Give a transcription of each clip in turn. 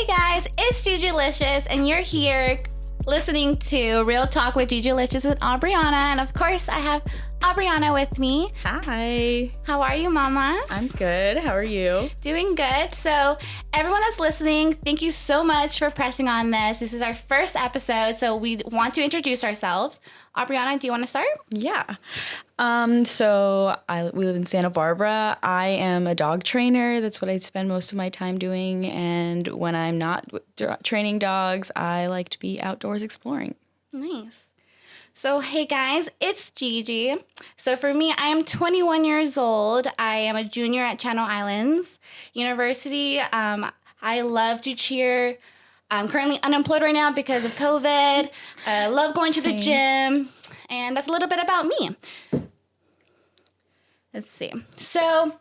guys, it's Gigilicious, and you're here listening to Real Talk with Gigilicious and Aubriana. And of course, I have Aubriana with me. Hi. How are you, mamas? I'm good. How are you? Doing good. So everyone that's listening, thank you so much for pressing on this. This is our first episode, so we want to introduce ourselves. Aubriana, do you want to start? Yeah. We live in Santa Barbara. I am a dog trainer. That's what I spend most of my time doing. And when I'm not training dogs, I like to be outdoors exploring. Nice. So, hey guys, it's Gigi. So for me, I am 21 years old. I am a junior at Channel Islands University. I love to cheer. I'm currently unemployed right now because of COVID. I love going to the gym. And that's a little bit about me. Let's see. So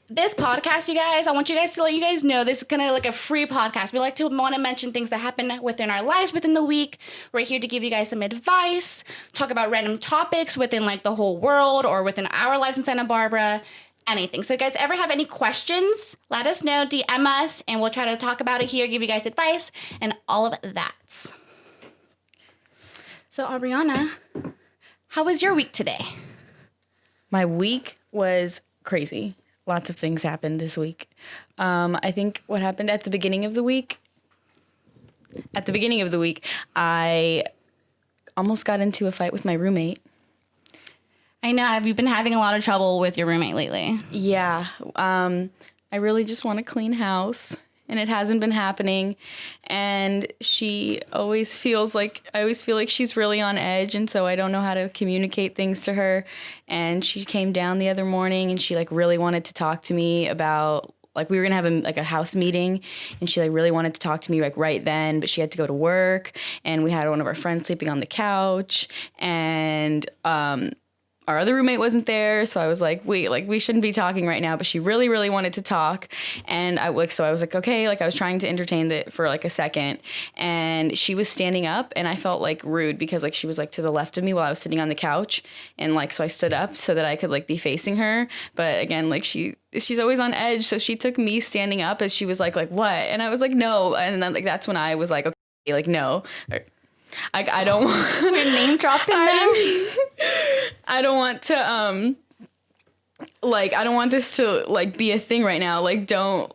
this podcast, you guys, I want you guys to let you guys know this is kind of like a free podcast. We like to want to mention things that happen within our lives within the week. We're here to give you guys some advice, talk about random topics within like the whole world or within our lives in Santa Barbara, anything. So if you guys ever have any questions, let us know, DM us, and we'll try to talk about it here, give you guys advice, and all of that. So Aubriana, how was your week today? My week was crazy. Lots of things happened this week. I think what happened at the beginning of the week, I almost got into a fight with my roommate. I know. Have you been having a lot of trouble with your roommate lately? Yeah. I really just want a clean house, and it hasn't been happening. And I always feel like she's really on edge, and so I don't know how to communicate things to her. And she came down the other morning, and she like really wanted to talk to me about, like, we were gonna have a house meeting, and she like really wanted to talk to me like right then, but she had to go to work, and we had one of our friends sleeping on the couch, and our other roommate wasn't there, so I was like, wait, like we shouldn't be talking right now. But she really, really wanted to talk, and I was like, okay, like I was trying to entertain it for like a second, and she was standing up, and I felt like rude because like she was like to the left of me while I was sitting on the couch, and like so I stood up so that I could like be facing her. But again, like she's always on edge, so she took me standing up as she was like what, and I was like no, and then like that's when I was like, okay, like no. I don't want your name dropping them. I don't want to I don't want this to like be a thing right now. Like don't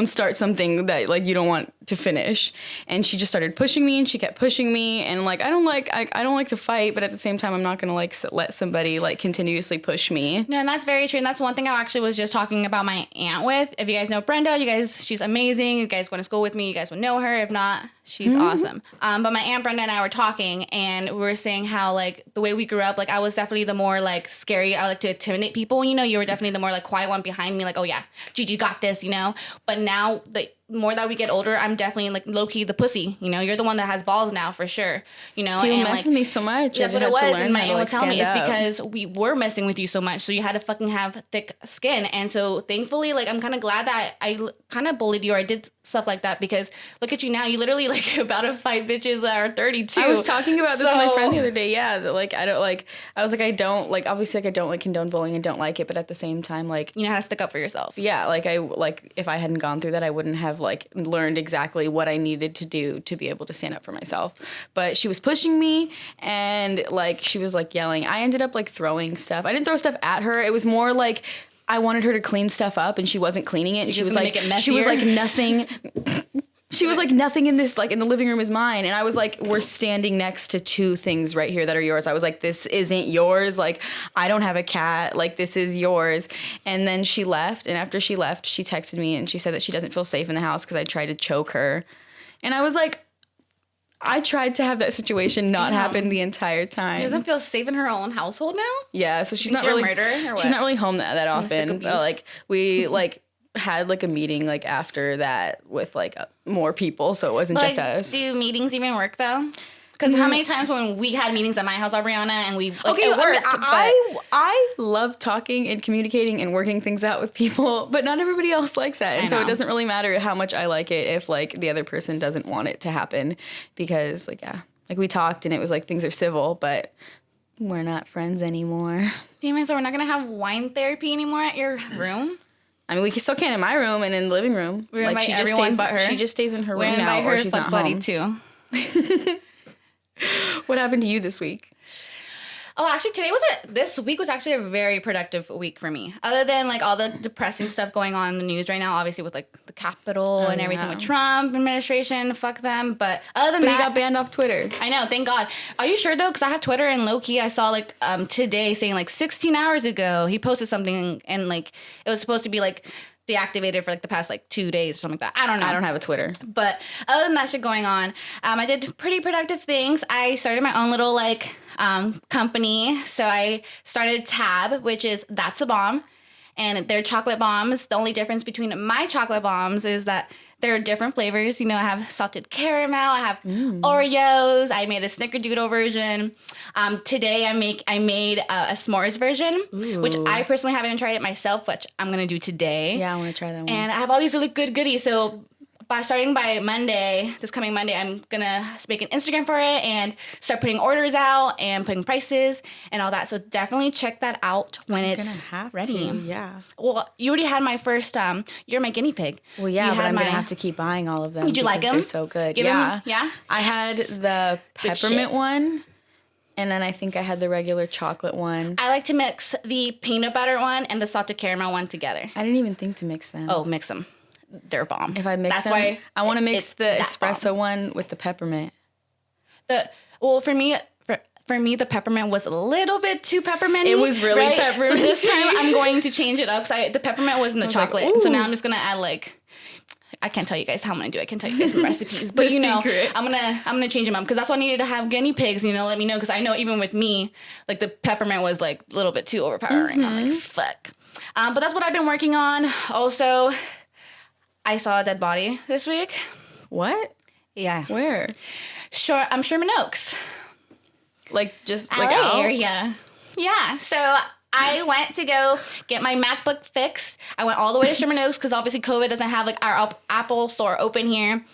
start something that like you don't want to finish. And she just started pushing me, and she kept pushing me, and like I don't like to fight, but at the same time I'm not going to like let somebody like continuously push me. No, and that's very true. And that's one thing I actually was just talking about my aunt with. If you guys know Brenda, she's amazing. You guys went to school with me, you guys would know her. If not, she's awesome. But my aunt Brenda and I were talking, and we were saying how like the way we grew up, like I was definitely the more like scary. I like to intimidate people, you know. You were definitely the more like quiet one behind me, like, oh yeah, Gigi got this, you know. But now the more that we get older, I'm definitely like low key the pussy, you know. You're the one that has balls now for sure, you know. People and mess like with me so much. that's what it was. And my aunt was telling me it's because we were messing with you so much, so you had to fucking have thick skin. And so thankfully, like I'm kind of glad that I kind of bullied you or I did stuff like that, because look at you now. You literally like about to fight bitches that are 32. I was talking about this with my friend the other day. Yeah, that like I don't like. I was like I don't like. Obviously, like I don't like condone bullying and don't like it, but at the same time, like you know how to stick up for yourself. Yeah, like if I hadn't gone through that, I wouldn't have like learned exactly what I needed to do to be able to stand up for myself. But she was pushing me, and like she was like yelling. I ended up like throwing stuff. I didn't throw stuff at her. It was more like I wanted her to clean stuff up, and she wasn't cleaning it. And she was like nothing. She was like, nothing in this, like in the living room is mine. And I was like, we're standing next to two things right here that are yours. I was like, this isn't yours. Like, I don't have a cat. Like, this is yours. And then she left. And after she left, she texted me and she said that she doesn't feel safe in the house because I tried to choke her. And I was like, I tried to have that situation not happen the entire time. She doesn't feel safe in her own household now? Yeah, so she's not really she's not really home that often. But like we like had like a meeting like after that with like more people, so it wasn't just us. Do meetings even work though? Because how many times when we had meetings at my house, Aubriana, and we like, it worked. I love talking and communicating and working things out with people, but not everybody else likes that, and so it doesn't really matter how much I like it if like the other person doesn't want it to happen, because like like we talked and it was like things are civil, but we're not friends anymore. Damn it! So we're not gonna have wine therapy anymore at your room? I mean, we still can in my room and in the living room. We invite everyone but her. She just stays in her We room invite now, her or she's not buddy home. too. What happened to you this week? Oh, actually, this week was actually a very productive week for me. Other than like all the depressing stuff going on in the news right now, obviously with like the Capitol and everything with Trump administration, fuck them. But other than that, you got banned off Twitter. I know, thank God. Are you sure though? Because I have Twitter and low key, I saw like today saying like 16 hours ago he posted something and like it was supposed to be like deactivated for like the past like 2 days or something like that. I don't know. I don't have a Twitter. But other than that shit going on, I did pretty productive things. I started my own little like company. So I started Tab, which is That's a Bomb. And they're chocolate bombs. The only difference between my chocolate bombs is that there are different flavors. You know, I have salted caramel. I have Oreos. I made a snickerdoodle version. Today I made a s'mores version, which I personally haven't even tried it myself, which I'm going to do today. Yeah, I want to try that one. And I have all these really good goodies. So starting by Monday, this coming Monday, I'm going to make an Instagram for it and start putting orders out and putting prices and all that. So definitely check that out when it's ready. Yeah. Well, you already had my first, you're my guinea pig. Well, yeah, but I'm going to have to keep buying all of them. Did you like them? They're so good. Yeah. I had the peppermint one. And then I think I had the regular chocolate one. I like to mix the peanut butter one and the salted caramel one together. I didn't even think to mix them. Oh, mix them. They're bomb. If I mix them, why I want to mix the espresso one with the peppermint. For me, the peppermint was a little bit too pepperminty. It was really peppermint. So this time I'm going to change it up. So the peppermint was in the chocolate. Like, so now I'm just gonna add like. I can't tell you guys how I'm gonna do it. I can tell you guys some recipes, but you know, secret. I'm gonna change them up because that's why I needed to have guinea pigs. You know, let me know because I know even with me, like the peppermint was like a little bit too overpowering. I'm like, fuck. But that's what I've been working on. Also, I saw a dead body this week. What? Yeah. Where? Sherman Oaks. Like just LA like out? area. Yeah. So I went to go get my MacBook fixed. I went all the way to Sherman Oaks because obviously COVID doesn't have like our Apple store open here.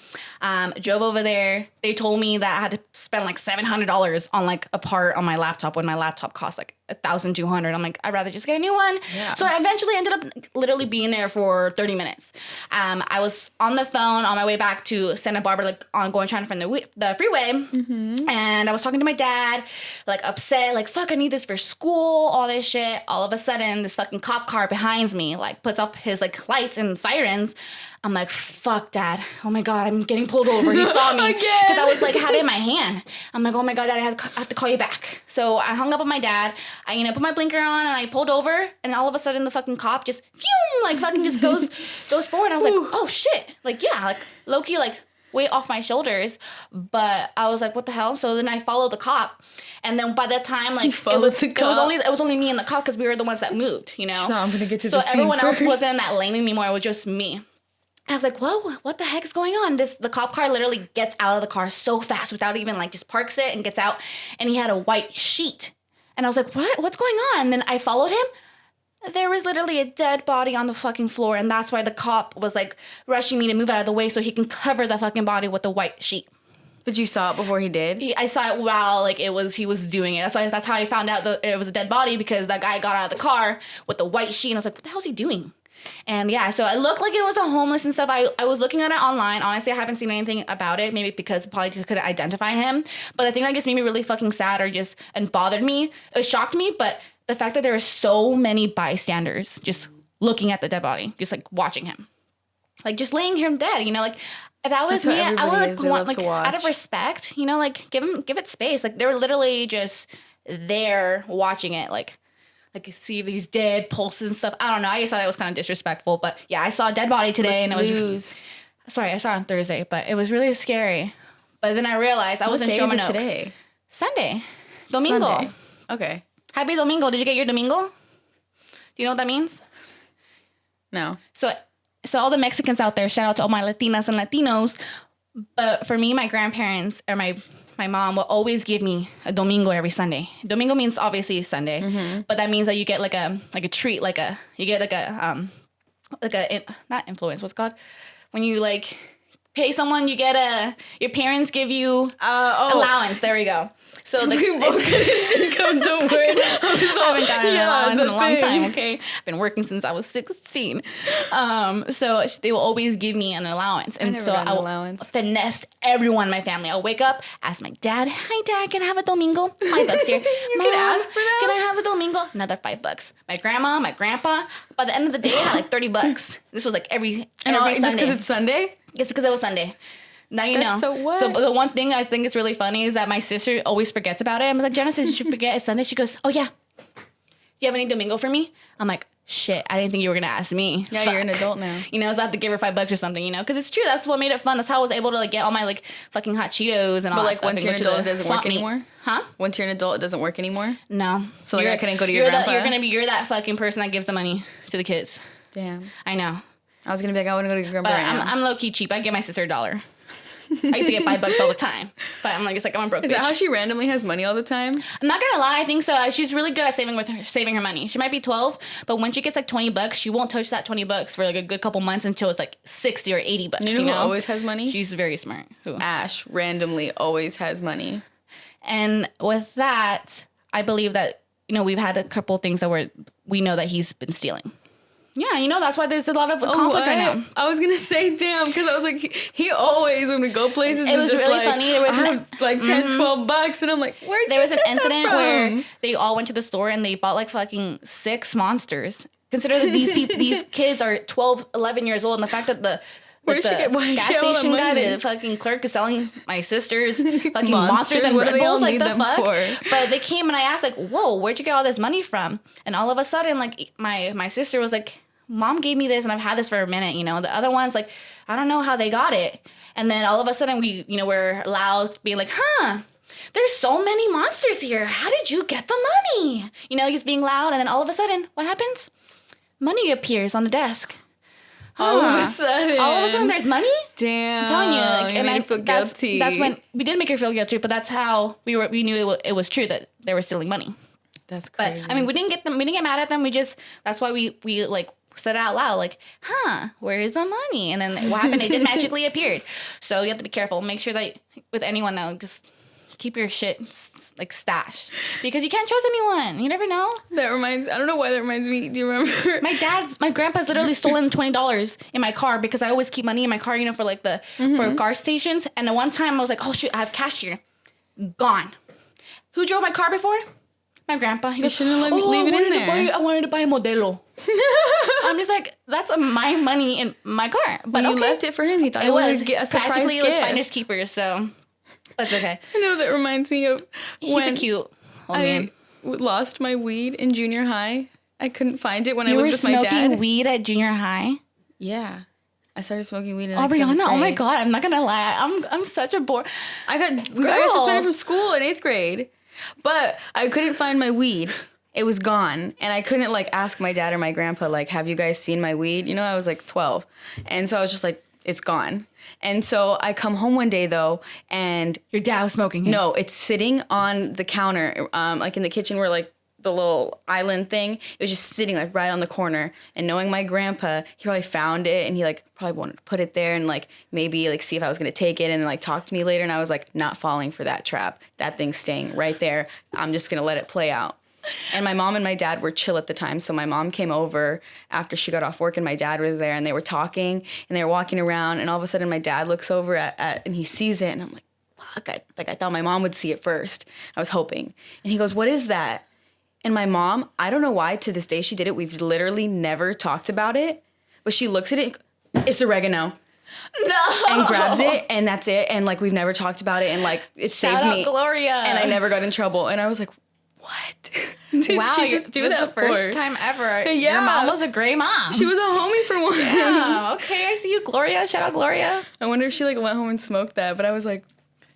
Drove over there. They told me that I had to spend like $700 on like a part on my laptop when my laptop cost like $1,200. I'm like, I'd rather just get a new one. Yeah. So I eventually ended up literally being there for 30 minutes. I was on the phone on my way back to Santa Barbara, like going trying to find the freeway. Mm-hmm. And I was talking to my dad, like upset, like, fuck, I need this for school, all this shit. All of a sudden, this fucking cop car behind me, like puts up his like lights and sirens. I'm like, fuck, Dad. Oh my God, I'm getting pulled over. He saw me. Because I was like, had it in my hand. I'm like, oh my God, Dad, I have to call you back. So I hung up on my dad. I, put my blinker on and I pulled over. And all of a sudden, the fucking cop just, like fucking just goes forward. I was like, oh shit. Like, yeah, like low key, like weight off my shoulders. But I was like, what the hell? So then I followed the cop. And then by that time, like it was only me and the cop because we were the ones that moved, you know? So I'm gonna get to the scene everyone first. else wasn't in that lane anymore. It was just me. I was like, whoa, what the heck is going on? The cop car literally gets out of the car so fast without even like just parks it and gets out. And he had a white sheet. And I was like, what's going on? And then I followed him. There was literally a dead body on the fucking floor. And that's why the cop was like rushing me to move out of the way so he can cover the fucking body with the white sheet. But you saw it before he did? I saw it while like he was doing it. That's how I found out that it was a dead body because that guy got out of the car with the white sheet. And I was like, what the hell is he doing? And yeah, so it looked like it was a homeless and stuff. I was looking at it online. Honestly, I haven't seen anything about it. Maybe because probably couldn't identify him. But the thing that just made me really fucking sad and bothered me, it shocked me. But the fact that there were so many bystanders just looking at the dead body, just like watching him, like just laying him dead. You know, like if that was me, I would like want like out of respect. You know, like give it space. Like they were literally just there watching it, like see these dead pulses and stuff. I don't know. I just thought it was kind of disrespectful. But yeah, I saw a dead body today and it was... Sorry, I saw it on Thursday, but it was really scary. But then I realized I was in Sherman Oaks. Today? Sunday. Domingo. Sunday. Okay. Happy Domingo. Did you get your Domingo? Do you know what that means? No. So all the Mexicans out there, shout out to all my Latinas and Latinos. But for me, my grandparents or my mom will always give me a Domingo every Sunday. Domingo means obviously Sunday, but that means that you get like a treat, you get not influence. What's it called? When you like pay someone, you get your parents give you allowance. There we go. So we both couldn't think of the word. I was So, I haven't gotten an allowance in a long thing. time, okay? I've been working since I was 16. So they will always give me an allowance. And never so got an I will allowance. finesse everyone in my family. I'll wake up, ask my dad, hi dad, can I have a domingo? $5 here. You Mom, can ask for that? Can I have a domingo? Another $5. My grandma, my grandpa, by the end of the day, I had like $30. This was like every Sunday. Just because it's Sunday? It's because it was Sunday. Now you That's know. so what? So the one thing I think is really funny is that my sister always forgets about it. I'm like, Genesis, did you forget it's Sunday? She goes, oh yeah. Do you have any domingo for me? I'm like, shit, I didn't think you were gonna ask me. Yeah, Fuck. you're an adult now. You know, so I have to give her $5 or something, you know? Because it's true. That's what made it fun. That's how I was able to like get all my like fucking hot Cheetos and all But that like stuff. once and you're go an to adult, it the doesn't swamp work meet. anymore? Huh? Once you're an adult, it doesn't work anymore? No. So like I couldn't go to your grandpa? You're that fucking person that gives the money to the kids. Damn. I know. I was gonna be like, I want to go to your grandpa But right now. I'm low key cheap. I give my sister $1. I used to get $5 all the time. But I'm like, it's like I'm a broke Is bitch. that how she randomly has money all the time? I'm not gonna lie, I think so. She's really good at saving her money. She might be 12, but when she gets like $20, she won't touch that $20 for like a good couple months until it's like 60 or $80. You know who always has money? She's very smart. Who? Ash randomly always has money. And with that, I believe that, you know, we've had a couple things that we know that he's been stealing. Yeah, you know, that's why there's a lot of conflict right now. I was gonna say, damn, because I was like, he always, when we go places, It was is just really like, funny. There was I have like 10, $12, and I'm like, where'd There you was an get that incident from? where they all went to the store and they bought like fucking 6 monsters. Consider that these kids are 12, 11 years old, and the fact that the Where did she get gas all that station guy, money? the fucking clerk, is selling my sister's fucking monsters Monsters? and What do Red they all Bulls. Like need the them fuck. for? But they came and I asked like, "Whoa, where'd you get all this money from?" And all of a sudden, like my sister was like, "Mom gave me this, and I've had this for a minute." You know, the other ones like, I don't know how they got it. And then all of a sudden, we're loud being like, "Huh." There's so many monsters here. How did you get the money? You know, he's being loud, and then all of a sudden, what happens? Money appears on the desk. All of a sudden, there's money. Damn. I'm telling you, like, you and made I me feel that's, guilty. that's when we did make her feel guilty, but that's how we knew it was true that they were stealing money. That's But crazy. I mean, we didn't get mad at them. That's why we like said it out loud, like, "Huh, where's the money?" And then what happened? It did magically appeared. So you have to be careful. Make sure that with anyone though, just keep your shit like stashed, because you can't trust anyone. You never know. I don't know why that reminds me. Do you remember? My grandpa's literally stolen $20 in my car because I always keep money in my car, you know, for like for car stations. And the one time I was like, "Oh shoot, I have cash here." Gone. Who drove my car before? My grandpa. He goes, shouldn't leave it in there. I wanted to buy a Modelo. I'm just like, that's my money in my car. But you okay. left it for him. He thought It was would get a surprise practically gift. it was finders keepers, so that's okay. I know that reminds me of He's when a cute old man. lost my weed in junior high. I couldn't find it when I You were lived with my smoking dad. weed at junior high? Yeah. I started smoking weed in like Aubriana, 7th oh my grade. god, I'm not gonna lie. I'm such a bore. I got Girl. suspended from school in 8th grade, but I couldn't find my weed. It was gone, and I couldn't like ask my dad or my grandpa like, "Have you guys seen my weed?" You know, I was like 12, and so I was just like, "It's gone." And so I come home one day though, and Your dad was smoking it. no, it's sitting on the counter, like in the kitchen where like the little island thing. It was just sitting like right on the corner. And knowing my grandpa, he probably found it and he like probably wanted to put it there and like maybe like see if I was gonna take it and like talk to me later. And I was like, not falling for that trap. That thing's staying right there. I'm just gonna let it play out. And my mom and my dad were chill at the time. So my mom came over after she got off work and my dad was there and they were talking and they were walking around and all of a sudden my dad looks over at and he sees it and I'm like, fuck, I thought my mom would see it first. I was hoping. And he goes, "What is that?" And my mom, I don't know why to this day she did it. We've literally never talked about it. But she looks at it, "It's oregano." No. And grabs it and that's it. And like we've never talked about it and like it Shout saved out me. Gloria. And I never got in trouble. And I was like, what? Did Wow, she just do this is that the first for? time ever. Yeah. Your mom was a great mom. She was a homie for once. Yeah, okay, I see you, Gloria. Shout out, Gloria. I wonder if she like went home and smoked that, but I was like,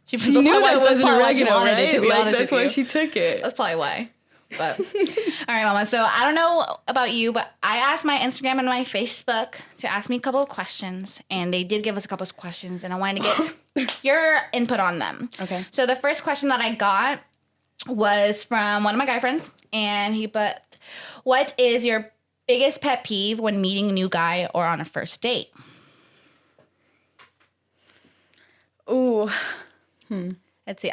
She she knew that wasn't oregano, wanted right? it, to be like honest that's with why you. she took it. That's probably why. But all right, Mama. So I don't know about you, but I asked my Instagram and my Facebook to ask me a couple of questions, and they did give us a couple of questions, and I wanted to get your input on them. Okay. So the first question that I got was from one of my guy friends, and he put, "What is your biggest pet peeve when meeting a new guy or on a first date?" Ooh. Let's see.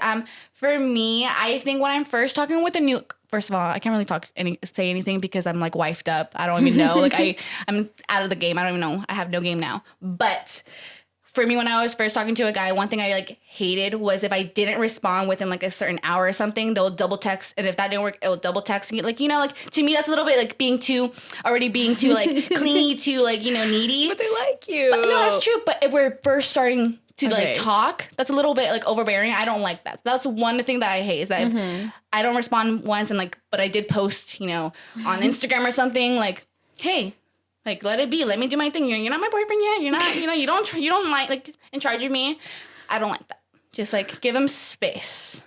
For me, I think when I'm first talking with a new first of all, I can't really say anything because I'm like wifed up. I don't even know. Like I'm out of the game. I don't even know. I have no game now. But for me, when I was first talking to a guy, one thing I like hated was if I didn't respond within like a certain hour or something, they'll double text. And if that didn't work, it'll double text and get like, like to me, that's a little bit like being too like clingy, too like, needy. But they like you. But, no, that's true. But if we're first starting to like talk, that's a little bit like overbearing. I don't like that. That's one thing that I hate is that if I don't respond once and like, but I did post, on Instagram or something like, hey, like, let it be. Let me do my thing. You're not my boyfriend yet. You're not, you don't mind, like, in charge of me. I don't like that. Just, like, give them space.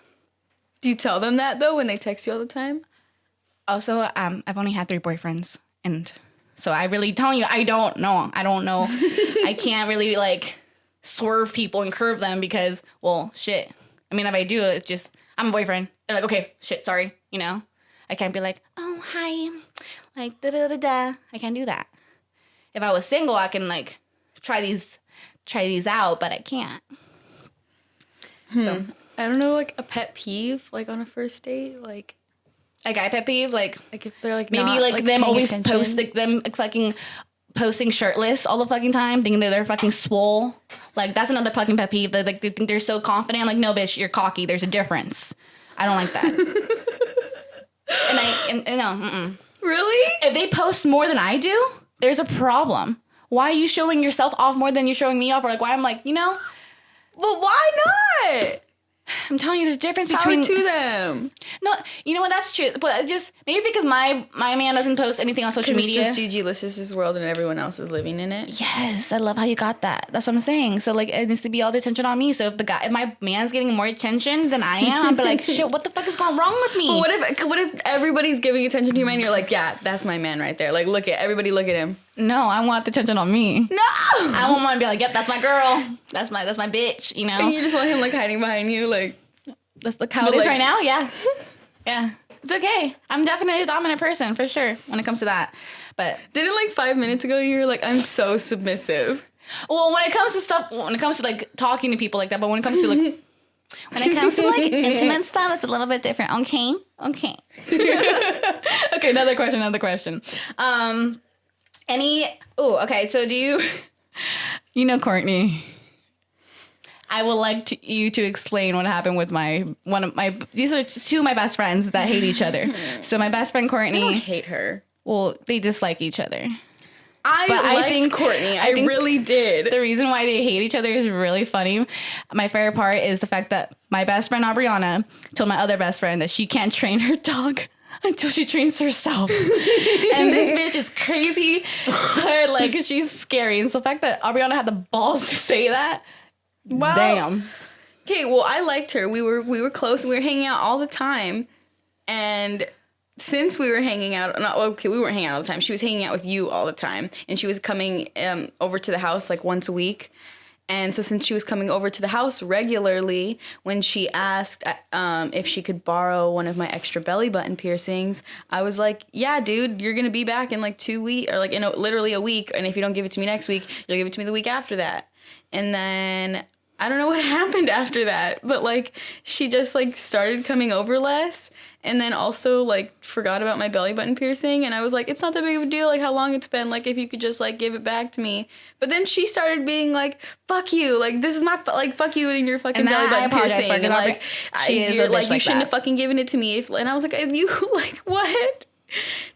Do you tell them that, though, when they text you all the time? Also, I've only had 3 boyfriends. And so I really telling you, I don't know. I can't really, like, swerve people and curve them because, well, shit. I mean, if I do, it's just, I'm a boyfriend. They're like, okay, shit, sorry. I can't be like, oh, hi. Like, da-da-da-da. I can't do that. If I was single, I can like try these out, but I can't. So I don't know, like a pet peeve, like on a first date, like a guy pet peeve, like if they're like maybe not, like them always attention. post like them fucking posting shirtless all the fucking time, thinking that they're fucking swole. Like that's another fucking pet peeve. That like they think they're so confident. I'm like, no, bitch, you're cocky. There's a difference. I don't like that. No. Really? If they post more than I do, there's a problem. Why are you showing yourself off more than you're showing me off? Or like, why I'm like, Well, why not? I'm telling you, there's a difference between... Power to them. No, you know what? That's true. But just... Maybe because my man doesn't post anything on social media. It's just Gigilicious world and everyone else is living in it. Yes. I love how you got that. That's what I'm saying. So, like, it needs to be all the attention on me. So, if my man's getting more attention than I am, I'll be like, shit, what the fuck is going wrong with me? But what if everybody's giving attention to your man and you're like, yeah, that's my man right there. Like, everybody look at him. No, I want the attention on me. No! I want to be like, yep, that's my girl. That's my bitch, And you just want him, like, hiding behind you, like... That's like how it is right now, yeah. Yeah. It's okay. I'm definitely a dominant person, for sure, when it comes to that. But... Didn't, like, 5 minutes ago you were like, I'm so submissive? Well, when it comes to, like, talking to people like that, but when it comes to, like... intimate stuff, it's a little bit different. Okay? Okay, another question. Okay, so do you... Courtney... I would like you to explain what happened with these are 2 of my best friends that hate each other. So my best friend Courtney. I don't hate her. Well, they dislike each other. I liked Courtney. I really did. The reason why they hate each other is really funny. My favorite part is the fact that my best friend Aubriana told my other best friend that she can't train her dog until she trains herself. And this bitch is crazy. Like, she's scary. And so the fact that Aubriana had the balls to say that. Well, damn. Okay, well, I liked her. We were close and we were hanging out all the time. And since we were hanging out, we weren't hanging out all the time. She was hanging out with you all the time. And she was coming over to the house like once a week. And so since she was coming over to the house regularly, when she asked if she could borrow one of my extra belly button piercings, I was like, yeah, dude, you're going to be back in like 2 weeks or like literally a week. And if you don't give it to me next week, you'll give it to me the week after that. And then I don't know what happened after that, but like she just like started coming over less and then also like forgot about my belly button piercing. And I was like, it's not that big of a deal. Like how long it's been, like if you could just like give it back to me. But then she started being like, fuck you. Like this is my, fuck you and your fucking belly button piercing. And like, you shouldn't have fucking given it to me. And I was like, you like what?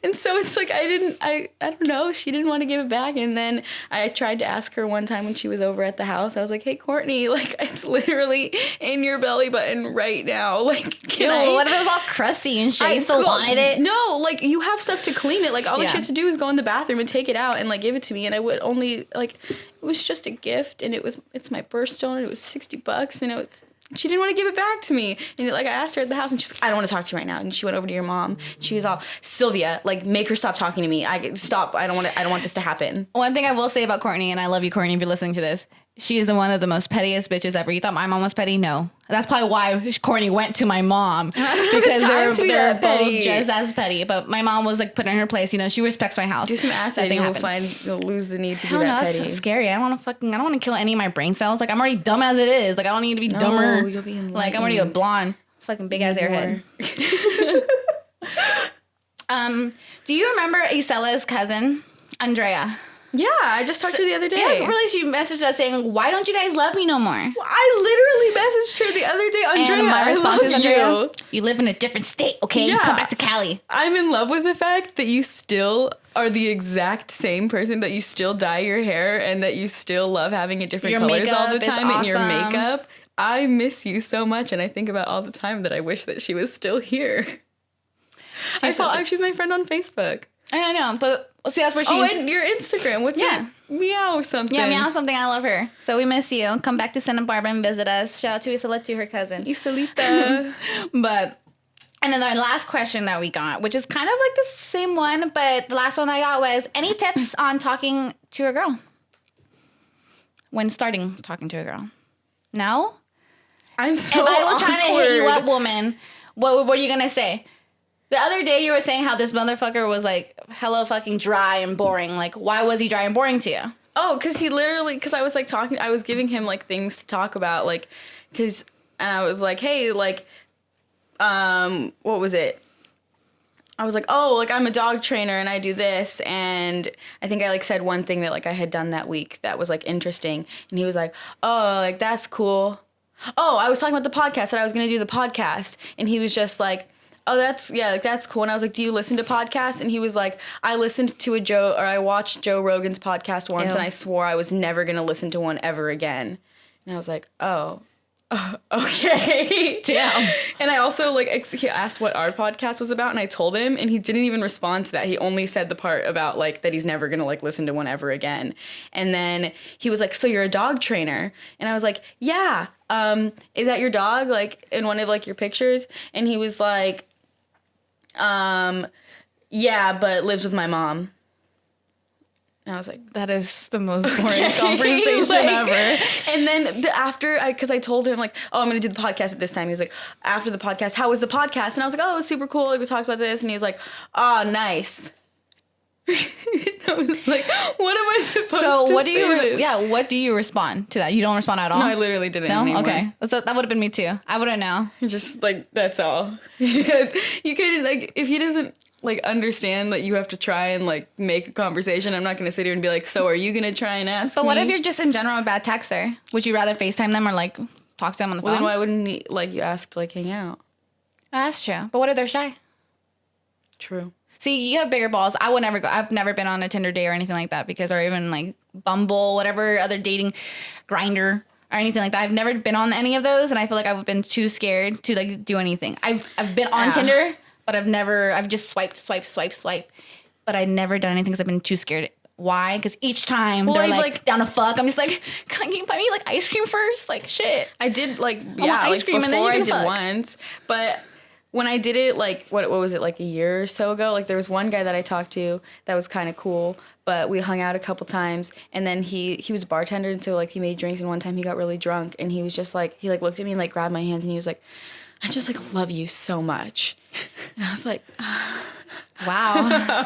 And so it's like I don't know, she didn't want to give it back. And then I tried to ask her one time when she was over at the house. I was like, hey, Courtney, like it's literally in your belly button right now. Like, what if it was all crusty and shit? You still wanted it? No, like you have stuff to clean it. Like all she has to do is go in the bathroom and take it out and like give it to me. And I would only like, it was just a gift and it's my birthstone and it was $60 and she didn't want to give it back to me. And like I asked her at the house and she's like, I don't want to talk to you right now. And she went over to your mom. She was all, Sylvia, like make her stop talking to me. Stop. I don't want this to happen. One thing I will say about Courtney, and I love you, Courtney, if you're listening to this, she is one of the most pettiest bitches ever. You thought my mom was petty? No. That's probably why Courtney went to my mom. Because they're both just as petty. But my mom was like put in her place. She respects my house. Do some acid and you'll lose the need to be that petty. That's scary. I don't want to kill any of my brain cells. Like I'm already dumb as it is. Like I don't need to be dumber. You'll be enlightened. Like I'm already a blonde, fucking big ass airhead. Do you remember Isela's cousin, Andrea? Yeah, I just talked to her the other day. Yeah, really, she messaged us saying, why don't you guys love me no more? I literally messaged her the other day, Andrea, And my response is, Andrea, you live in a different state, okay? Yeah. Come back to Cali. I'm in love with the fact that you still are the exact same person, that you still dye your hair, and that you still love having it different colors all the time, and your makeup. I miss you so much, and I think about all the time that I wish that she was still here. She's my friend on Facebook. I know, but see, that's where she... Oh, and your Instagram. What's it? Meow something. Yeah, Meow something. I love her. So we miss you. Come back to Santa Barbara and visit us. Shout out to Isela, to her cousin. Iselita. And then our last question that we got, which is kind of like the same one, but the last one I got was, any tips on talking to a girl? When starting talking to a girl? No? I'm so If I was trying to hit you awkward. up, woman, what were you going to say? The other day you were saying how this motherfucker was like hella fucking dry and boring. Like, why was he dry and boring to you? Oh, because I was like I was giving him like things to talk about, like, and I was like, hey, like, what was it? I was like, oh, like, I'm a dog trainer and I do this. And I think I like said one thing that like I had done that week that was like interesting. And he was like, oh, like, that's cool. Oh, I was talking about the podcast, that I was going to do the podcast. And he was just like, oh, that's cool. And I was like, do you listen to podcasts? And he was like, I watched Joe Rogan's podcast once, and I swore I was never going to listen to one ever again. And I was like, oh, okay. Damn. And I also, like, he asked what our podcast was about, and I told him, and he didn't even respond to that. He only said the part about, like, that he's never going to, like, listen to one ever again. And then he was like, so you're a dog trainer? And I was like, yeah. Is that your dog, like, in one of, like, your pictures? And he was like, yeah, but lives with my mom. And I was like, that is the most boring conversation ever. And then because I told him, like, oh, I'm going to do the podcast at this time. He was like, after the podcast, how was the podcast? And I was like, oh, it was super cool. Like, we talked about this. And he was like, oh, nice. I was like, what am I supposed to say? What do you respond to that? You don't respond at all? No, I literally didn't. No? Anymore. Okay. That would have been me too. I wouldn't know. Just, like, that's all. You couldn't, like, if he doesn't, like, understand that you have to try and, like, make a conversation, I'm not going to sit here and be like, so are you going to try and ask me? But what if you're just in general a bad texter? Would you rather FaceTime them or, like, talk to them on the phone? Well, then why wouldn't you, like, you ask to, like, hang out? That's true. But what if they're shy? True. See, you have bigger balls. I would never go. I've never been on a Tinder date or anything like that, or even like Bumble, whatever other dating, Grindr or anything like that. I've never been on any of those, and I feel like I've been too scared to like do anything. I've been on Tinder, but I've just swiped, but I've never done anything because I've been too scared. Why? Because each time they're like down to fuck, I'm just like, can you buy me like ice cream first? Like shit. I did like ice cream, before and then you can I did fuck. once, but when I did it, like, what was it, like a year or so ago? Like, there was one guy that I talked to that was kind of cool, but we hung out a couple times, and then he was a bartender, and so, like, he made drinks, and one time he got really drunk, and he was just, like, he, like, looked at me and, like, grabbed my hands, and he was like, I just, like, love you so much. And I was like, wow,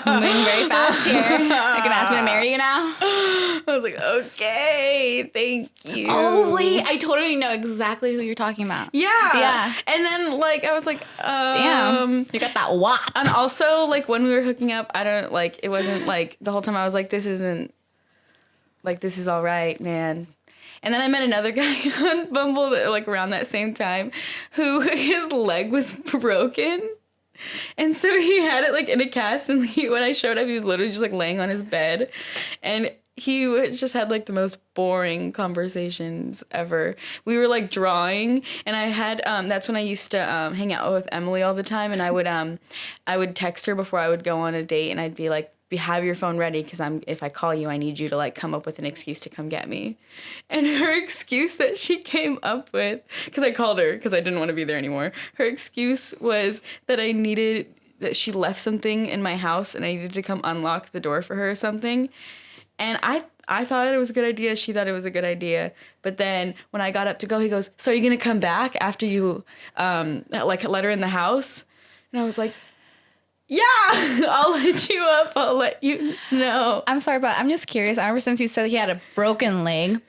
moving very fast here. You're gonna ask me to marry you now? I was like, okay, thank you. Oh, wait, I totally know exactly who you're talking about. Yeah. And then, like, I was like, damn, you got that wop. And also, like, when we were hooking up, it wasn't, like, the whole time I was like, this is all right, man. And then I met another guy on Bumble that, like, around that same time who his leg was broken. And so he had it, like, in a cast, and when I showed up, he was literally just, like, laying on his bed. And he just had, like, the most boring conversations ever. We were, like, drawing, and I had, that's when I used to hang out with Emily all the time, and I would text her before I would go on a date, and I'd be like, have your phone ready, because if I call you, I need you to, like, come up with an excuse to come get me. And her excuse that she came up with, because I called her because I didn't want to be there anymore, her excuse was that that she left something in my house and I needed to come unlock the door for her or something. And I thought it was a good idea. She thought it was a good idea. But then when I got up to go, he goes, so are you going to come back after you, like, let her in the house? And I was like, yeah, I'll hit you up. I'll let you know. I'm sorry, but I'm just curious. Ever since you said he had a broken leg,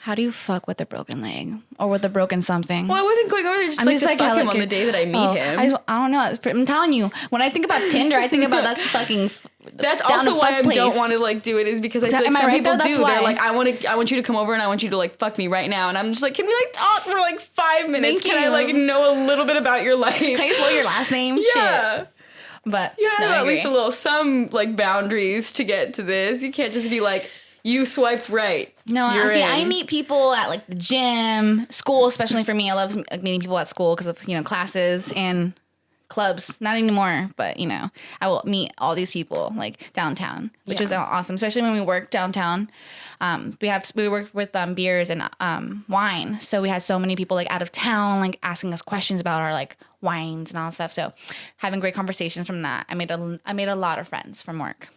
How do you fuck with a broken leg or with a broken something? Well, I wasn't going over there just to fuck him on the day that I meet him. I don't know. I'm telling you, when I think about Tinder, I think about that's fucking. That's also why I don't want to like do it, is because I feel like some people do. They're like, I want you to come over and I want you to like fuck me right now, and I'm just like, can we like talk for like 5 minutes? Can I like know a little bit about your life? Can I just know your last name? Yeah. Shit. But you have at least some like boundaries to get to this. You can't just be like, you swiped right. No, I meet people at like the gym, school, especially for me. I love meeting people at school because of, classes and clubs. Not anymore, but I will meet all these people like downtown, which is awesome. Especially when we work downtown. We worked with beers and wine, so we had so many people like out of town like asking us questions about our like wines and all that stuff. So having great conversations from that, I made a lot of friends from work.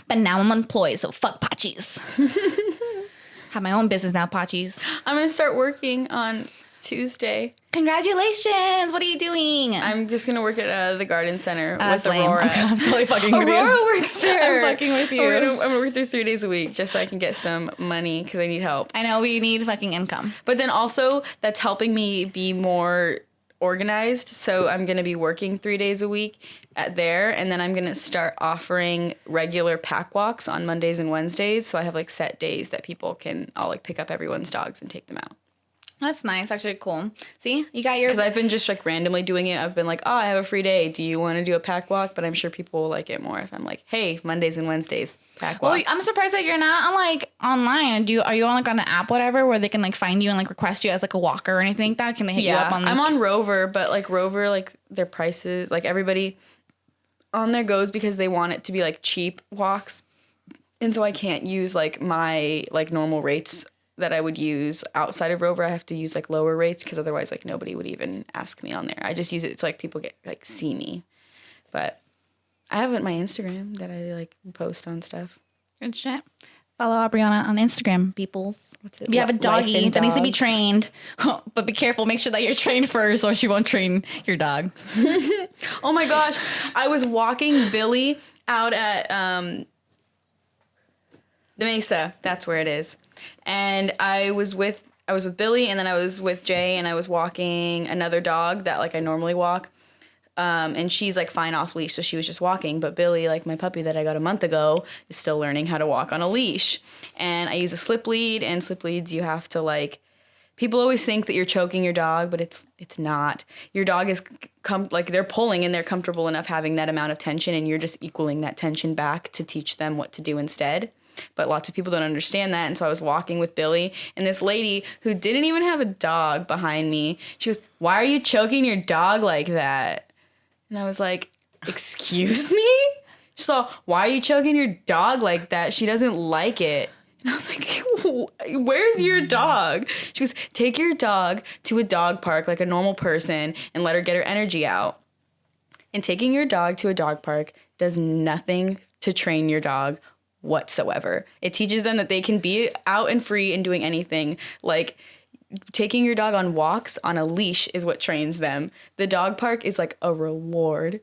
But now I'm unemployed, so fuck Pachis. Have my own business now, Pachis. I'm gonna start working on Tuesday. Congratulations! What are you doing? I'm just gonna work at the garden center with Aurora. Okay, I'm totally fucking with you. Aurora works there. I'm fucking with you. I'm gonna work there 3 days a week just so I can get some money because I need help. I know, we need fucking income. But then also that's helping me be more organized. So I'm gonna be working 3 days a week at there, and then I'm gonna start offering regular pack walks on Mondays and Wednesdays. So I have like set days that I'll like pick up everyone's dogs and take them out. That's nice. Actually, cool. See, you got your... Because I've been just like randomly doing it. I've been like, I have a free day. Do you want to do a pack walk? But I'm sure people will like it more if I'm like, hey, Mondays and Wednesdays, pack walk. Well, I'm surprised that you're not on like online. Are you on like on an app, whatever, where they can like find you and like request you as like a walker or anything like that? Can they hit you up on? I'm on Rover, but like Rover, like their prices, like everybody on there goes because they want it to be like cheap walks, and so I can't use like my like normal rates that I would use outside of Rover. I have to use like lower rates because otherwise like nobody would even ask me on there. I just use it so like people get like see me. But I have my Instagram that I like post on stuff. Good shit. Follow Aubriana on Instagram, people. What's it? If you have a doggy that needs to be trained, but be careful. Make sure that you're trained first or she won't train your dog. Oh my gosh. I was walking Billy out at the Mesa. That's where it is. And I was with Billy, and then I was with Jay, and I was walking another dog that like I normally walk. And she's like fine off leash, so she was just walking. But Billy, like my puppy that I got a month ago, is still learning how to walk on a leash. And I use a slip lead, and slip leads you have to like. People always think that you're choking your dog, but it's not. Your dog is like they're pulling and they're comfortable enough having that amount of tension, and you're just equaling that tension back to teach them what to do instead. But lots of people don't understand that. And so I was walking with Billy, and this lady who didn't even have a dog behind me, she goes, "Why are you choking your dog like that?" And I was like, "Excuse me?" She's all, "Why are you choking your dog like that? She doesn't like it." And I was like, "Where's your dog?" She goes, "Take your dog to a dog park like a normal person and let her get her energy out." And taking your dog to a dog park does nothing to train your dog whatsoever. It teaches them that they can be out and free and doing anything. Like taking your dog on walks on a leash is what trains them. The dog park is like a reward.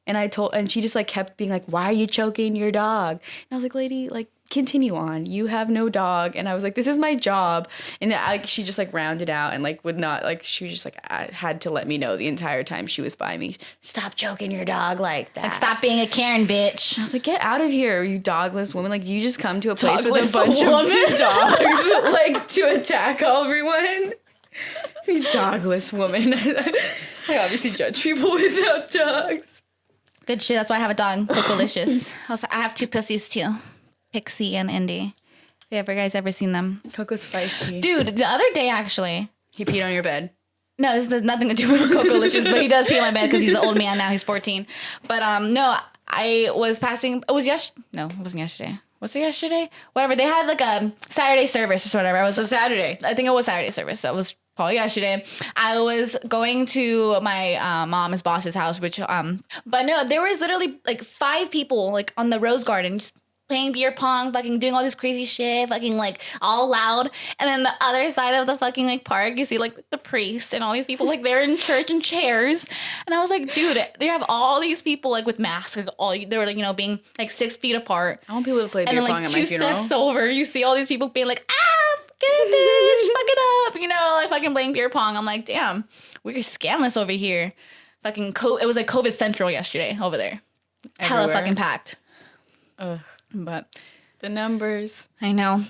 And she just like kept being like, "Why are you choking your dog?" And I was like, "Lady, like continue on. You have no dog." And I was like, "This is my job." And she just like rounded out and like would not like, she was just like, I had to let me know the entire time she was by me, "Stop choking your dog like that. Like stop being a Karen bitch." And I was like, "Get out of here, you dogless woman. Like you just come to a place Dogless with a bunch woman? of dogs like to attack everyone." You dogless woman. I obviously judge people without dogs. Good shit. That's why I have a dog, Gigilicious. I have 2 pussies too, Pixie and Indy. Have you guys ever seen them? Coco's feisty. Dude, the other day actually. He peed on your bed. No, this has nothing to do with Gigilicious, but he does pee on my bed because he's an old man now. He's 14. But no, I was passing. It was No, it wasn't yesterday. Was it yesterday? Whatever. They had like a Saturday service or whatever. So Saturday. I think it was Saturday service. So it was probably yesterday. I was going to my mom's boss's house, but no, there was literally like 5 people like on the rose garden just playing beer pong, fucking doing all this crazy shit, fucking like all loud. And then the other side of the fucking like park, you see like the priest and all these people like they're in church in chairs. And I was like, dude, they have all these people like with masks, like they were like, being like 6 feet apart. I want people to play beer pong at my funeral. And then like 2 steps over, you see all these people being like, "Ah, get it, bitch, fuck it up. You know, like fucking playing beer pong. I'm like, damn, we're scandalous over here. Fucking it was like COVID central yesterday over there. Everywhere. Hella fucking packed. Ugh. But The numbers. I know.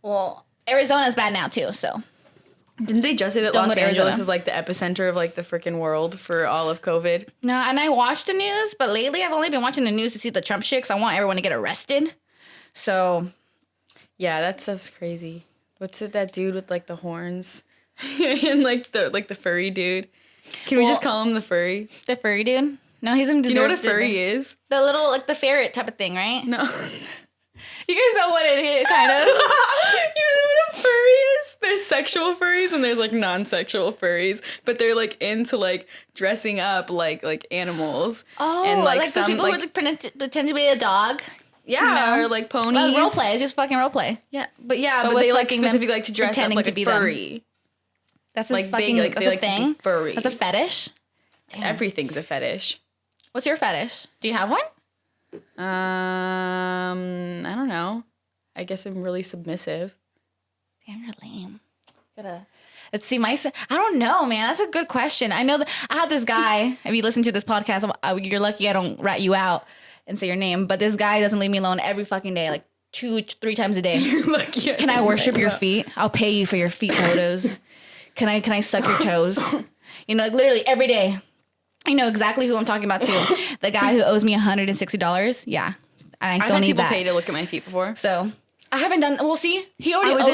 Well, Arizona's bad now too, so. Didn't they just say that Don't Los go to Angeles Arizona. is like the epicenter of like the freaking world for all of COVID? No, and I watch the news, but lately I've only been watching the news to see the Trump shit 'cause I want everyone to get arrested. So. Yeah, that stuff's crazy. What's it, that dude with like the horns? And like the furry dude. Can we just call him the furry? The furry dude? No, he's in. Do you know what a furry is? The little, like, the ferret type of thing, right? No. You guys know what it is, kind of. You don't know what a furry is? There's sexual furries and there's like non-sexual furries, but they're like into like dressing up like animals. Oh, and like some people who like, pretend to be a dog. Yeah, you know? or like ponies. Like role play. It's just fucking role play. Yeah, but they what's like fucking specifically like to dress up pretending like to a be them? furry. That's Like a fucking big, like that's they a like to thing. be furry. That's a fetish. Damn. Everything's a fetish. What's your fetish? Do you have one? I don't know. I guess I'm really submissive. Damn, you're lame. Let's see, I don't know, man. That's a good question. I know that I had this guy. If you listen to this podcast, you're lucky I don't rat you out and say your name. But this guy doesn't leave me alone every fucking day, like 2-3 times a day. You're lucky. Can I worship your feet? I'll pay you for your feet photos. Can I suck your toes? You know, like literally every day. I know exactly who I'm talking about too. The guy who owes me $160. Yeah, and I still need that. I've had people pay to look at my feet before. So I haven't done. We'll see. He already I was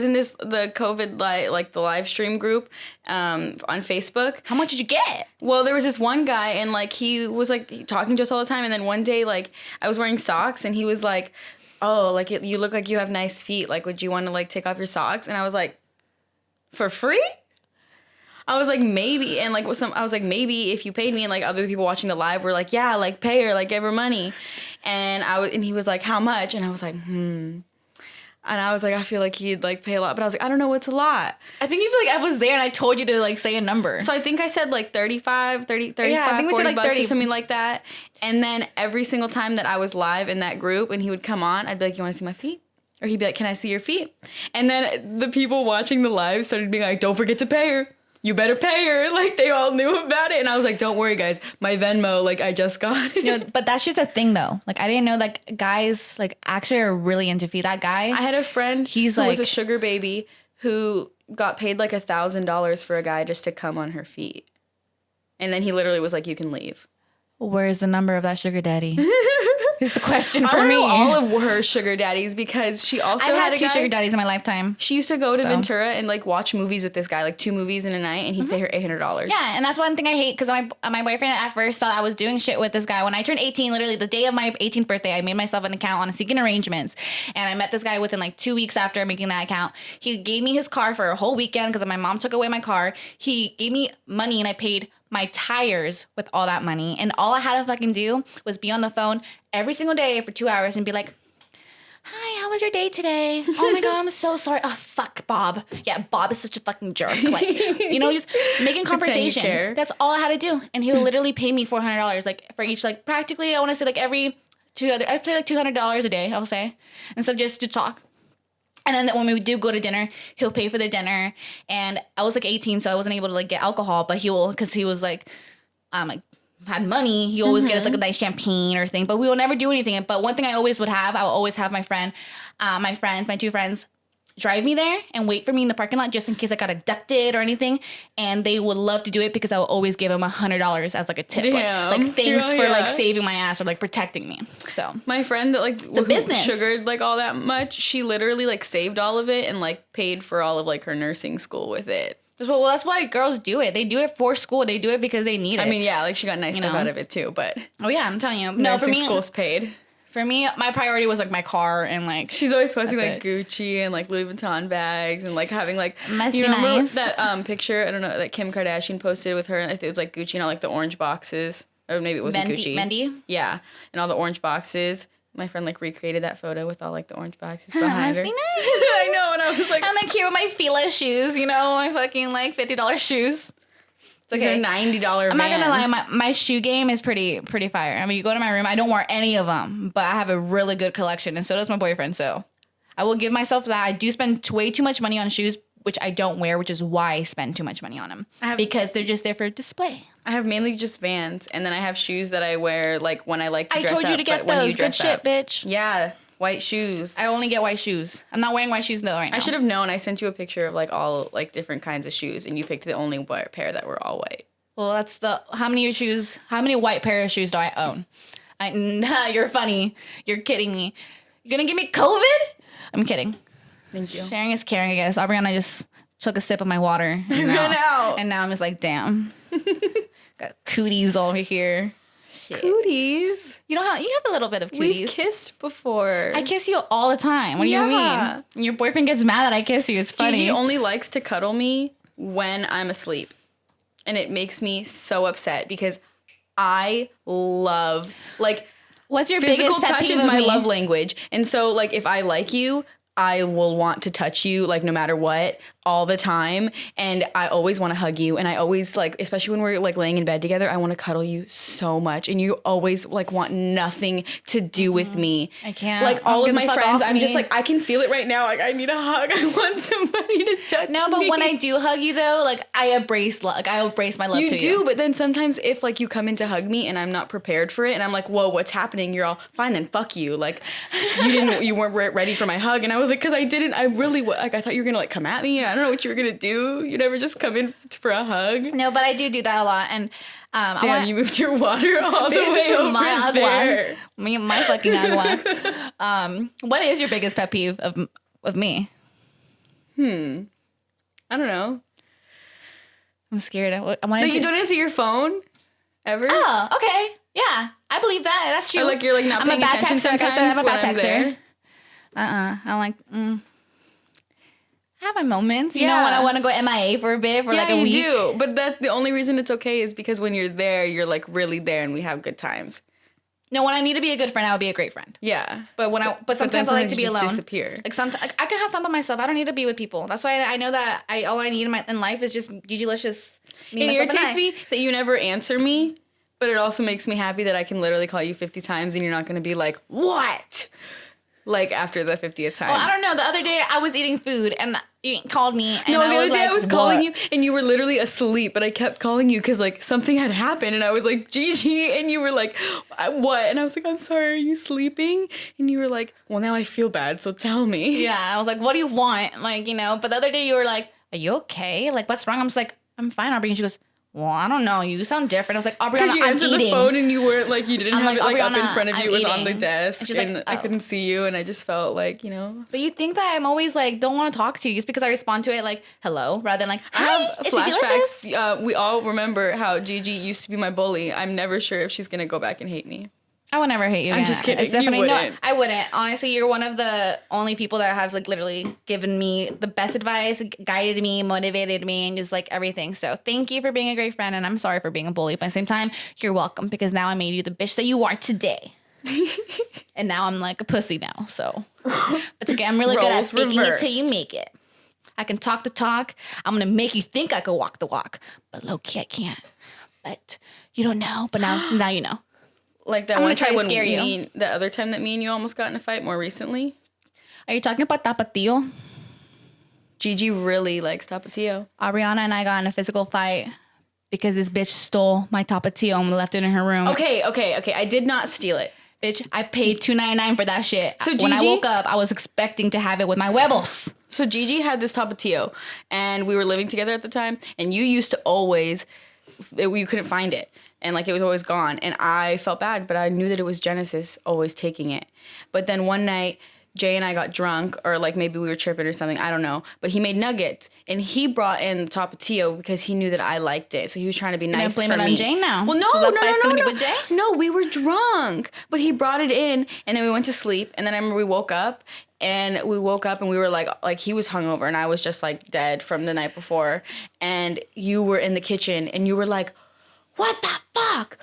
in me. the COVID like the live stream group on Facebook. How much did you get? Well, there was this one guy and like he was like talking to us all the time, and then one day like I was wearing socks and he was like, "Oh, like you look like you have nice feet. Like, would you want to like take off your socks?" And I was like, "For free?" I was like, maybe, and like I was like, maybe if you paid me, and like other people watching the live were like, yeah, like pay her, like give her money, and he was like, how much? And I was like, and I was like, I feel like he'd like pay a lot, but I was like, I don't know what's a lot. I think you feel like I was there and I told you to like say a number. So I think I said like 35, 40 like bucks 30. or something like that. And then every single time that I was live in that group and he would come on, I'd be like, you want to see my feet? Or he'd be like, can I see your feet? And then the people watching the live started being like, don't forget to pay her. You better pay her. Like, they all knew about it. And I was like, don't worry, guys. My Venmo, like, I just got it. You know, but that's just a thing, though. Like, I didn't know, like, guys, like, actually are really into feet. That guy. I had a friend who was a sugar baby who got paid, like, $1,000 for a guy just to come on her feet. And then he literally was like, you can leave. Where's the number of that sugar daddy? Is the question for I me. know all of her sugar daddies because she also I've had a 2 guy, sugar daddies in my lifetime. She used to go to Ventura and like watch movies with this guy, like 2 movies in a night, and he'd pay her $800. Yeah, and that's one thing I hate because my boyfriend at first thought I was doing shit with this guy. When I turned 18, literally the day of my 18th birthday, I made myself an account on Seeking Arrangements, and I met this guy within like 2 weeks after making that account. He gave me his car for a whole weekend because my mom took away my car. He gave me money and I paid my tires with all that money, and all I had to fucking do was be on the phone every single day for 2 hours and be like, hi, how was your day today? Oh my God, I'm so sorry. Oh, fuck, Bob. Yeah, Bob is such a fucking jerk. Like, you know, just making conversation. That's all I had to do. And he would literally pay me $400, like, for each, like, practically, I want to say, like, every I'd pay, like, $200 a day, I'll say, instead of just to talk. And then when we do go to dinner, he'll pay for the dinner. And I was, like, 18, so I wasn't able to, like, get alcohol, but because he was, like, had money, he always get us like a nice champagne or thing, but we will never do anything. But one thing I always would have, I will always have my 2 friends drive me there and wait for me in the parking lot just in case I got abducted or anything. And they would love to do it because I will always give them $100 as like a tip. Damn. Like thanks for like saving my ass or like protecting me. So my friend that like who sugared like all that much, she literally like saved all of it and like paid for all of like her nursing school with it. Well, that's why girls do it. They do it for school. They do it because they need it. I mean, yeah, like she got nice stuff out of it too, but oh yeah, I'm telling you, no, for me, school's paid. For me, my priority was like my car and like she's always posting like Gucci and like Louis Vuitton bags and like having like must you be remember nice. that picture, I don't know, that Kim Kardashian posted with her, I think it was like Gucci and all like the orange boxes, or maybe it wasn't Gucci. Mendy? Yeah, and all the orange boxes. My friend like recreated that photo with all like the orange boxes behind her. Must be nice. I know, and I was like, I'm like here with my Fila shoes, you know, my fucking like $50 shoes. It's okay. These are $90 I'm not gonna lie, my shoe game is pretty fire. I mean, you go to my room, I don't wear any of them, but I have a really good collection, and so does my boyfriend. So I will give myself that. I do spend way too much money on shoes, which I don't wear, which is why I spend too much money on them. Because they're just there for display. I have mainly just Vans, and then I have shoes that I wear like when I like to dress up. I told you to get those. Good shit, bitch. Yeah, white shoes. I only get white shoes. I'm not wearing white shoes though right now. I should have known. I sent you a picture of like all like different kinds of shoes, and you picked the only pair that were all white. Well, that's how many white pair of shoes do I own? You're funny. You're kidding me. You're gonna give me COVID? I'm kidding. Thank you. Sharing is caring, I guess. Aubriana just took a sip of my water. I ran out. And now I'm just like, damn. Got cooties over here. Shit. Cooties? You have a little bit of cooties. We've kissed before. I kiss you all the time. What do you mean? Your boyfriend gets mad that I kiss you. It's funny. Gigi only likes to cuddle me when I'm asleep. And it makes me so upset because I love, like, what's your physical biggest pet touch peeve is of my me? love language. And so, like, if I like you, I will want to touch you, like, no matter what, all the time. And I always want to hug you. And I always, like, especially when we're, like, laying in bed together, I want to cuddle you so much. And you always, like, want nothing to do with me. I can't. Like, all of my friends, I'm me. just like, I can feel it right now. Like, I need a hug. I want somebody to touch me. No, but when I do hug you, though, like, I embrace my love to you. You do, but then sometimes if, like, you come in to hug me and I'm not prepared for it and I'm like, whoa, what's happening? You're all, fine, then fuck you. Like, you weren't ready for my hug. And I was like, because I really, like, I thought you were going to, like, come at me. I don't know what you were going to do. You never just come in for a hug. No, but I do that a lot. And damn, you moved your water all the way over my there. My fucking agua. What is your biggest pet peeve of me? I don't know. I'm scared. Like, you don't answer your phone ever? Oh, okay. Yeah, I believe that. That's true. Or like you're like not paying attention sometimes. Like I said, I'm a bad texter. I don't like. I have my moments, you know, when I want to go MIA for a bit, for like a week. Yeah, you do. But the only reason it's okay is because when you're there, you're like really there and we have good times. No, when I need to be a good friend, I would be a great friend. Yeah. But sometimes I like to be alone. Disappear. Like sometimes I can have fun by myself. I don't need to be with people. That's why I know that all I need in life is just Gigilicious. It irritates me that you never answer me, but it also makes me happy that I can literally call you 50 times and you're not going to be like, what? Like after the 50th time. Oh, I don't know. The other day I was eating food and you called me. And no, the other day I was calling you and you were literally asleep, but I kept calling you because like something had happened and I was like, Gigi, and you were like, what? And I was like, I'm sorry, are you sleeping? And you were like, well, now I feel bad, so tell me. Yeah, I was like, what do you want? Like, you know, but the other day you were like, are you okay? Like, what's wrong? I'm just like, I'm fine, Aubrey. And she goes, well, I don't know. You sound different. I was like, Aubriana, because you answered the phone and you weren't like, you didn't have it like up in front of you. It was on the desk and like, I couldn't see you and I just felt like, you know. But you think that I'm always like, don't want to talk to you just because I respond to it like, hello, rather than like, hi, I have it's flashbacks. We all remember how Gigi used to be my bully. I'm never sure if she's going to go back and hate me. I would never hate you again. I'm just kidding. It's definitely, you wouldn't. No, I wouldn't. Honestly, you're one of the only people that have like literally given me the best advice, guided me, motivated me, and just like everything. So thank you for being a great friend, and I'm sorry for being a bully. But at the same time, you're welcome because now I made you the bitch that you are today. And now I'm like a pussy now. So it's okay. I'm really good at faking it till you make it. I can talk the talk. I'm gonna make you think I could walk the walk, but low key I can't. But you don't know. But now you know. Like that one time when the other time that me and you almost got in a fight more recently. Are you talking about Tapatio? Gigi really likes Tapatio. Aubriana and I got in a physical fight because this bitch stole my Tapatio and left it in her room. Okay. I did not steal it. Bitch, I paid $2.99 for that shit. So when I woke up, I was expecting to have it with my huevos. So Gigi had this Tapatio and we were living together at the time and you used to always, you couldn't find it. And, like, it was always gone. And I felt bad, but I knew that it was Genesis always taking it. But then one night, Jay and I got drunk, or, like, maybe we were tripping or something. I don't know. But he made nuggets. And he brought in the Tapatio because he knew that I liked it. So he was trying to be nice for me. You're gonna blame it on Jay now? Well, no. No, we were drunk. But he brought it in, and then we went to sleep. And then I remember we woke up. And we woke up and we were like he was hungover and I was just, like, dead from the night before. And you were in the kitchen, and you were like, what the fuck?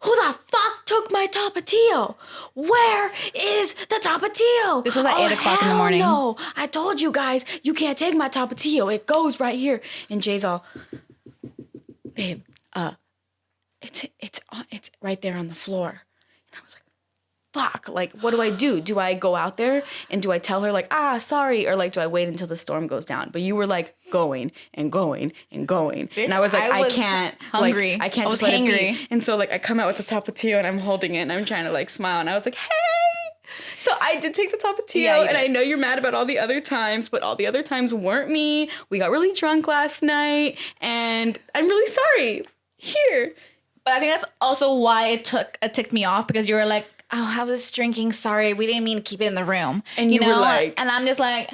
Who the fuck took my Tapatio? Where is the Tapatio? This was at 8 o'clock in the morning. No, I told you guys, you can't take my Tapatio. It goes right here. And Jay's all, babe, it's right there on the floor. And I was like, fuck, like, what do I do? Do I go out there and do I tell her like, sorry? Or like, do I wait until the storm goes down? But you were like going and going and going. Bitch, and I was like, I can't. can't. Hungry. Like, I can't just let it be. And so like, I come out with the Tapatio and I'm holding it and I'm trying to like smile. And I was like, hey. So I did take the Tapatio, and I know you're mad about all the other times, but all the other times weren't me. We got really drunk last night, and I'm really sorry. Here. But I think that's also why it ticked me off, because you were like, oh, I was drinking. Sorry, we didn't mean to keep it in the room. And you were like, and I'm just like,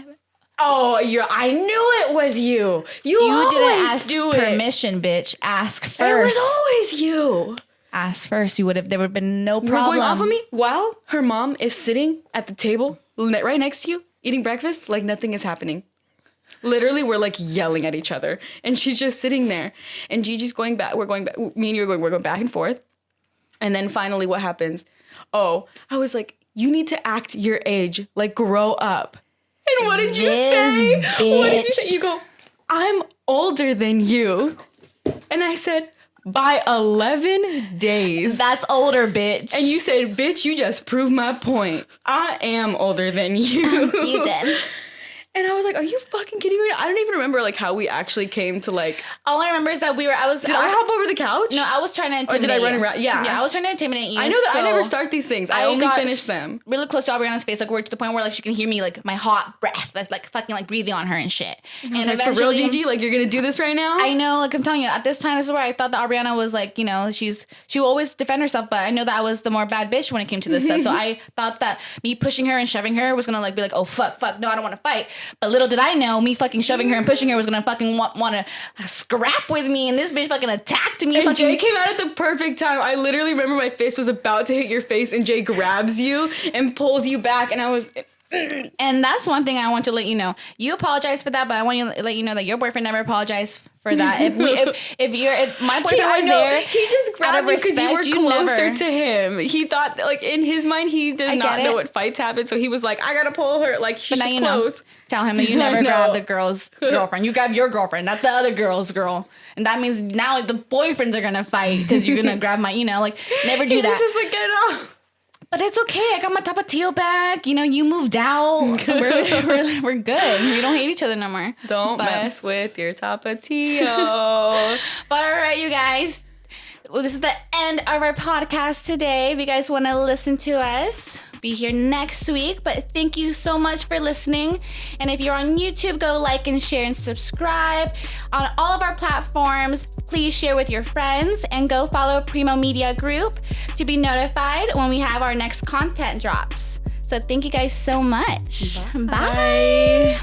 oh, I knew it was you. You didn't ask permission, bitch. Ask first. It was always you. Ask first. There would have been no problem. You were going off on me while her mom is sitting at the table right next to you, eating breakfast, like nothing is happening. Literally, we're like yelling at each other, and she's just sitting there. And Gigi's going back. We're going back. Me and you we're going back and forth. And then finally, what happens? Oh, I was like, you need to act your age, like grow up. And what did you say? Bitch. What did you say? You go, I'm older than you. And I said, by 11 days. That's older, bitch. And you said, bitch, you just proved my point. I am older than you. You did. And I was like, are you fucking kidding me? I don't even remember like how we actually came to like. All I remember is that Did I hop over the couch? No, I was trying to intimidate Or did I run around? Yeah. Yeah, I was trying to intimidate you. I know that I never start these things. I only finish them. Really close to Aubriana's face, like we're to the point where like she can hear me like my hot breath that's like fucking like breathing on her and shit. And like, for real, Gigi, like you're gonna do this right now? I know, like I'm telling you, at this time this is where I thought that Aubriana was like, you know, she will always defend herself, but I know that I was the more bad bitch when it came to this stuff. So I thought that me pushing her and shoving her was gonna like be like, oh fuck, no, I don't want to fight. But little did I know, me fucking shoving her and pushing her was gonna fucking want to scrap with me, and this bitch fucking attacked me. And Jay came out at the perfect time. I literally remember my fist was about to hit your face, and Jay grabs you and pulls you back, and I was. And that's one thing I want to let you know. You apologize for that, but I want to let you know that your boyfriend never apologized for that. If my boyfriend was there, he just grabbed you because you were closer to him. He thought like in his mind he does not know what fights happen, so he was like, I gotta pull her, like she's just close. Tell him that you never grab the girl's girlfriend. You grab your girlfriend, not the other girl's girl. And that means now the boyfriends are gonna fight because you're gonna grab my, like never do that. He's just like, get it off. But it's okay. I got my Tapatio back. You moved out. We're good. We don't hate each other no more. Don't mess with your Tapatio. But all right, you guys. Well, this is the end of our podcast today. If you guys want to listen to us, be here next week. But thank you so much for listening. And if you're on YouTube, go like and share and subscribe. On all of our platforms, please share with your friends and go follow Primo Media Group to be notified when we have our next content drops. So thank you guys so much. Bye. Bye.